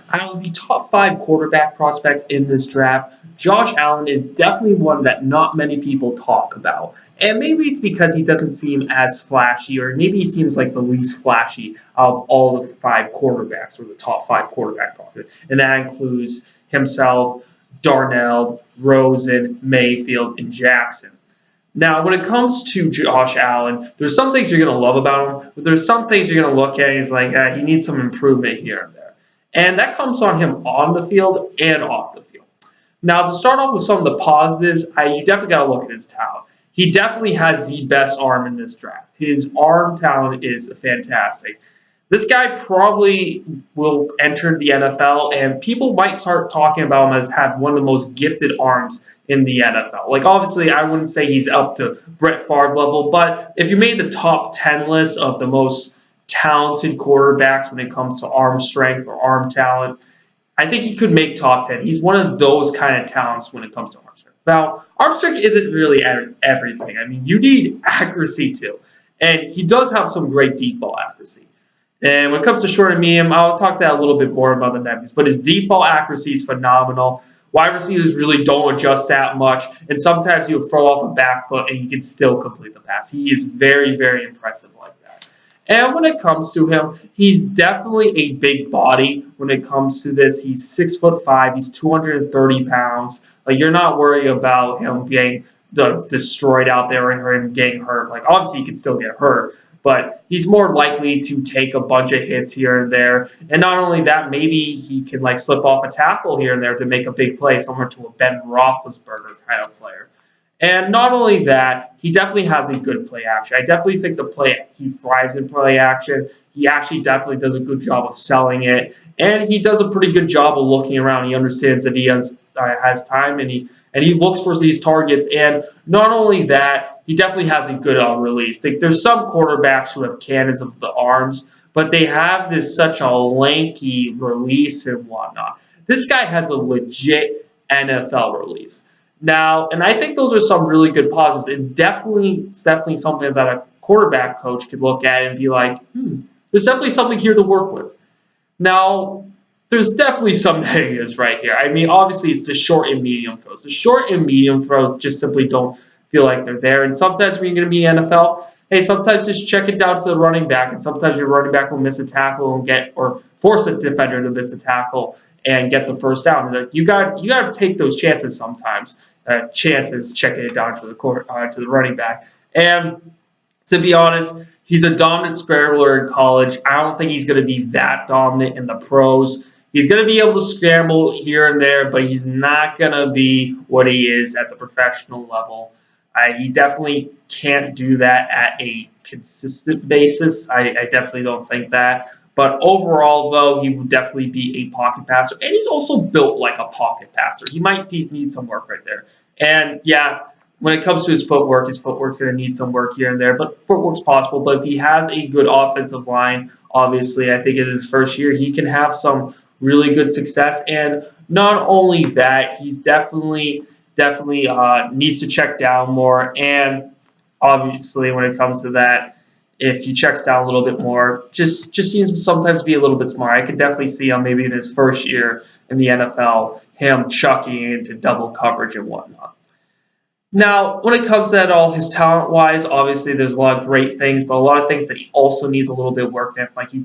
out of the top 5 quarterback prospects in this draft, Josh Allen is definitely one that not many people talk about. And maybe it's because he doesn't seem as flashy, or maybe he seems like the least flashy of all the 5 quarterbacks, or the top 5 quarterback prospects. And that includes himself, Darnell, Rosen, Mayfield, and Jackson. Now, when it comes to Josh Allen, there's some things you're going to love about him, but there's some things you're going to look at and he's like, he needs some improvement here and there. And that comes on him on the field and off the field. Now, to start off with some of the positives, you definitely got to look at his talent. He definitely has the best arm in this draft. His arm talent is fantastic. This guy probably will enter the NFL, and people might start talking about him as having one of the most gifted arms in the NFL. Like, obviously, I wouldn't say he's up to Brett Favre level, but if you made the top 10 list of the most talented quarterbacks when it comes to arm strength or arm talent, I think he could make top 10. He's one of those kind of talents when it comes to arm strength. Now, arm strength isn't really everything. I mean, you need accuracy too, and he does have some great deep ball accuracy. And when it comes to short and medium, I'll talk that a little bit more about the negatives. But his deep ball accuracy is phenomenal. Wide receivers really don't adjust that much. And sometimes he'll throw off a back foot and he can still complete the pass. He is very, very impressive like that. And when it comes to him, he's definitely a big body when it comes to this. He's 6'5". He's 230 pounds. Like, you're not worried about him getting destroyed out there or him getting hurt. Like, obviously, he can still get hurt, but he's more likely to take a bunch of hits here and there. And not only that, maybe he can like slip off a tackle here and there to make a big play, similar to a Ben Roethlisberger kind of player. And not only that, he definitely has a good play action. I definitely think he thrives in play action. He actually definitely does a good job of selling it, and he does a pretty good job of looking around. He understands that he has time, and he looks for these targets. And not only that, he definitely has a good release. There's some quarterbacks who have cannons of the arms, but they have such a lanky release and whatnot. This guy has a legit NFL release. Now, and I think those are some really good positives, and it's definitely something that a quarterback coach could look at and be like, there's definitely something here to work with. Now, there's definitely some negatives right here. I mean, obviously, it's the short and medium throws. The short and medium throws just simply don't feel like they're there. And sometimes when you're going to be NFL, hey, sometimes just check it down to the running back, and sometimes your running back will miss a tackle or force a defender to miss a tackle and get the first down. And you got to take those chances sometimes. Checking it down to the running back. And to be honest, he's a dominant scrambler in college. I don't think he's going to be that dominant in the pros. He's going to be able to scramble here and there, but he's not going to be what he is at the professional level. He definitely can't do that at a consistent basis. I definitely don't think that. But overall, though, he would definitely be a pocket passer. And he's also built like a pocket passer. He might need some work right there. And, yeah, when it comes to his footwork's going to need some work here and there. But footwork's possible. But if he has a good offensive line, obviously, I think in his first year, he can have some really good success. And not only that, he's definitely needs to check down more. And, obviously, when it comes to that, if he checks down a little bit more, just seems to sometimes be a little bit smart. I could definitely see him maybe in his first year in the NFL, him chucking into double coverage and whatnot. Now, when it comes to that all, his talent-wise, obviously there's a lot of great things, but a lot of things that he also needs a little bit of work in. Like he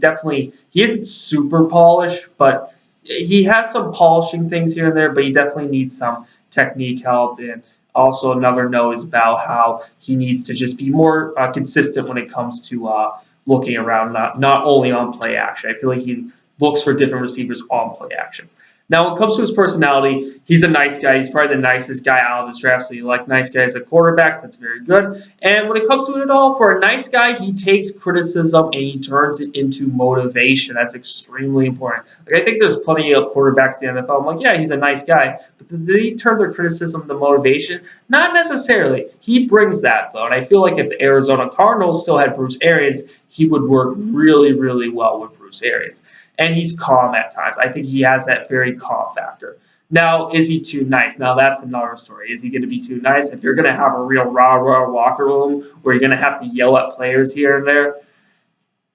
isn't super polished, but he has some polishing things here and there, but he definitely needs some technique help. And also, another note is about how he needs to just be more consistent when it comes to looking around, not only on play action. I feel like he looks for different receivers on play action. Now, when it comes to his personality, he's a nice guy. He's probably the nicest guy out of this draft, so you like nice guys at quarterbacks. That's very good. And when it comes to it at all, for a nice guy, he takes criticism and he turns it into motivation. That's extremely important. Like, I think there's plenty of quarterbacks in the NFL. I'm like, yeah, he's a nice guy. But did they turn their criticism into motivation? Not necessarily. He brings that, though. And I feel like if the Arizona Cardinals still had Bruce Arians, he would work really, really well with Bruce Arians. And he's calm at times. I think he has that very calm factor. Now, is he too nice? Now, that's another story. Is he going to be too nice? If you're going to have a real rah-rah locker room where you're going to have to yell at players here and there,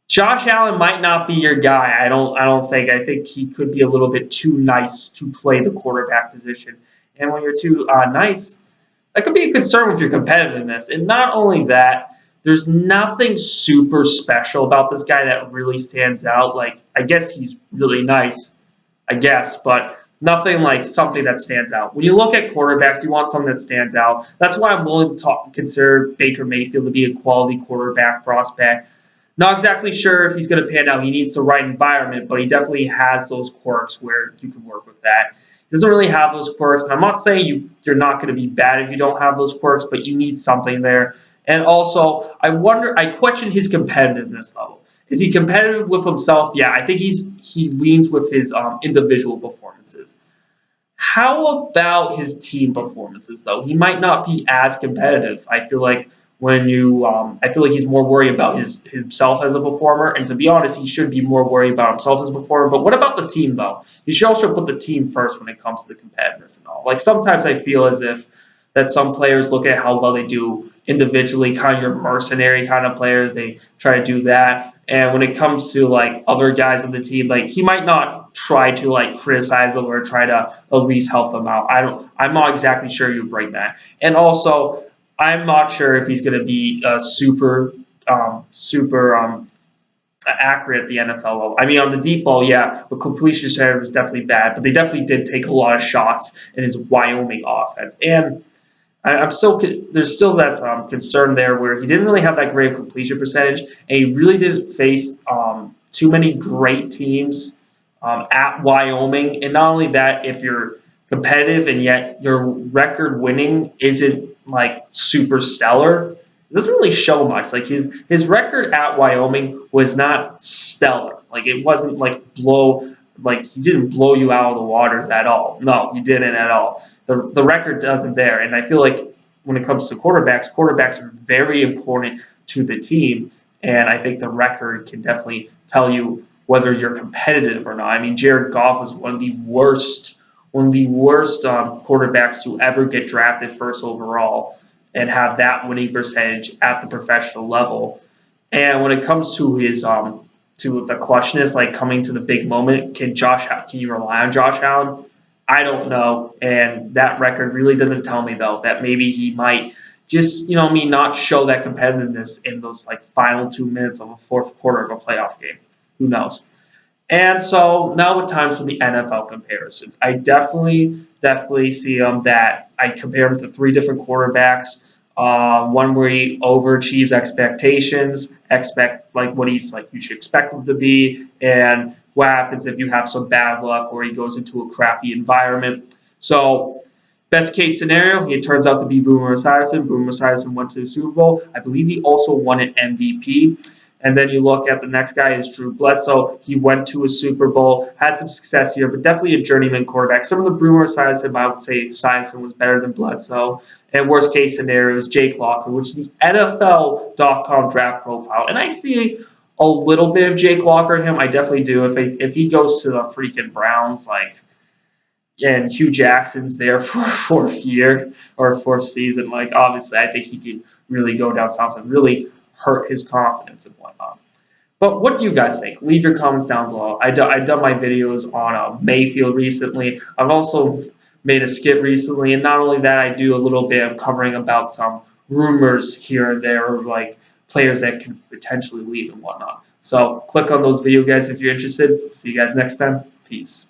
Josh Allen might not be your guy. I don't think. I think he could be a little bit too nice to play the quarterback position. And when you're too nice, that could be a concern with your competitiveness. And not only that, there's nothing super special about this guy that really stands out. Like, I guess he's really nice, I guess, but nothing like something that stands out. When you look at quarterbacks, you want something that stands out. That's why I'm willing to consider Baker Mayfield to be a quality quarterback prospect. Not exactly sure if he's going to pan out. He needs the right environment, but he definitely has those quirks where you can work with that. He doesn't really have those quirks, and I'm not saying you're not going to be bad if you don't have those quirks, but you need something there. And also, I question his competitiveness level. Is he competitive with himself? Yeah, I think he leans with his individual performances. How about his team performances, though? He might not be as competitive. I feel like I feel like he's more worried about himself as a performer, and to be honest, he should be more worried about himself as a performer. But what about the team, though? You should also put the team first when it comes to the competitiveness and all. Like sometimes I feel as if that some players look at how well they do individually, kind of your mercenary kind of players. They try to do that, and when it comes to like other guys on the team, like he might not try to like criticize them or try to at least help them out. I'm not exactly sure you bring that, and also I'm not sure if he's going to be super accurate at the NFL level. I mean, on the deep ball, yeah, the completion share was definitely bad, but they definitely did take a lot of shots in his Wyoming offense. And I'm still there's still that concern there where he didn't really have that great completion percentage, and he really didn't face too many great teams at Wyoming. And not only that, if you're competitive and yet your record winning isn't like super stellar, it doesn't really show much. Like his record at Wyoming was not stellar. Like it wasn't like he didn't blow you out of the waters at all. No, he didn't at all. The record doesn't there. And I feel like when it comes to quarterbacks are very important to the team. And I think the record can definitely tell you whether you're competitive or not. I mean, Jared Goff was one of the worst quarterbacks to ever get drafted first overall and have that winning percentage at the professional level. And when it comes to his to the clutchness, like coming to the big moment, can you rely on Josh Allen? I don't know, and that record really doesn't tell me though that maybe he might just not show that competitiveness in those like final 2 minutes of a fourth quarter of a playoff game. Who knows? And so now with times for the NFL comparisons, I definitely see that I compare him to three different quarterbacks. One where he overachieves expectations, expect like what he's like you should expect him to be, and what happens if you have some bad luck or he goes into a crappy environment. So best case scenario, it turns out to be Boomer Esiason. Boomer Esiason went to the Super Bowl. I believe he also won an MVP. And then you look at the next guy is Drew Bledsoe. He went to a Super Bowl, had some success here, but definitely a journeyman quarterback. Some of the rumors Esiason, I would say Esiason was better than Bledsoe. And worst case scenario is Jake Locker, which is the NFL.com draft profile. And I see a little bit of Jake Locker in him. I definitely do. If he goes to the freaking Browns, like, and Hugh Jackson's there for a fourth year or fourth season, like, obviously I think he can really go down south and really hurt his confidence and whatnot. But what do you guys think? Leave your comments down below. I've done my videos on Mayfield recently. I've also made a skit recently, and not only that, I do a little bit of covering about some rumors here and there, or like players that can potentially leave and whatnot. So click on those video guys if you're interested. See you guys next time. Peace.